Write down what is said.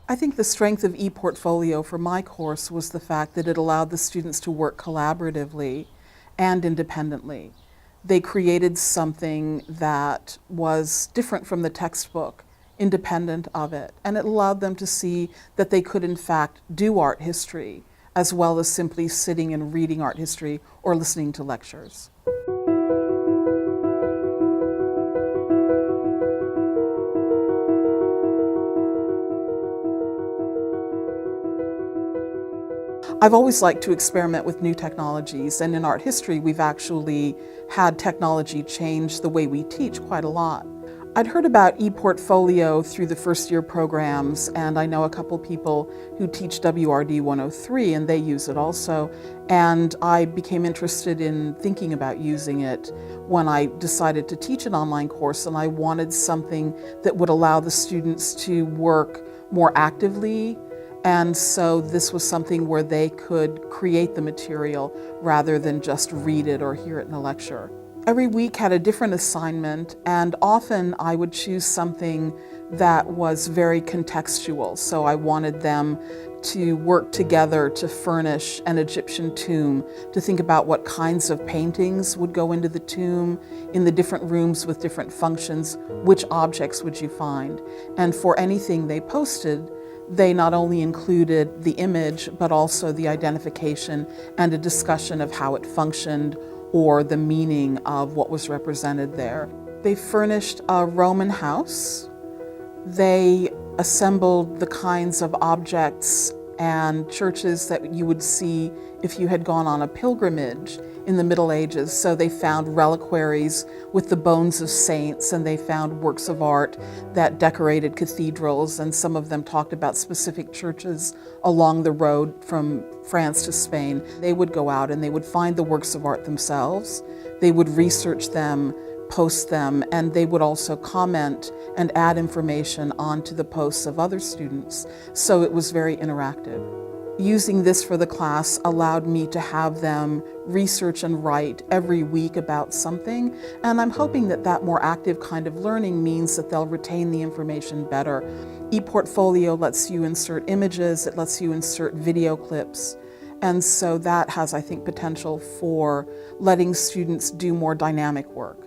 I think the strength of ePortfolio for my course was the fact that it allowed the students to work collaboratively and independently. They created something that was different from the textbook, independent of it, and it allowed them to see that they could in fact do art history as well as simply sitting and reading art history or listening to lectures. I've always liked to experiment with new technologies, and in art history we've actually had technology change the way we teach quite a lot. I'd heard about ePortfolio through the first year programs, and I know a couple people who teach WRD 103 and they use it also, and I became interested in thinking about using it when I decided to teach an online course, and I wanted something that would allow the students to work more actively. And so this was something where they could create the material rather than just read it or hear it in a lecture. Every week had a different assignment, and often I would choose something that was very contextual. So I wanted them to work together to furnish an Egyptian tomb, to think about what kinds of paintings would go into the tomb, in the different rooms with different functions, which objects would you find. And for anything they posted, they not only included the image, but also the identification and a discussion of how it functioned or the meaning of what was represented there. They furnished a Roman house. They assembled the kinds of objects and churches that you would see if you had gone on a pilgrimage in the Middle Ages. So they found reliquaries with the bones of saints, and they found works of art that decorated cathedrals, and some of them talked about specific churches along the road from France to Spain. They would go out and they would find the works of art themselves. They would research them, post them, and they would also comment and add information onto the posts of other students. So it was very interactive. Using this for the class allowed me to have them research and write every week about something, and I'm hoping that that more active kind of learning means that they'll retain the information better. ePortfolio lets you insert images, it lets you insert video clips, and so that has, I think, potential for letting students do more dynamic work.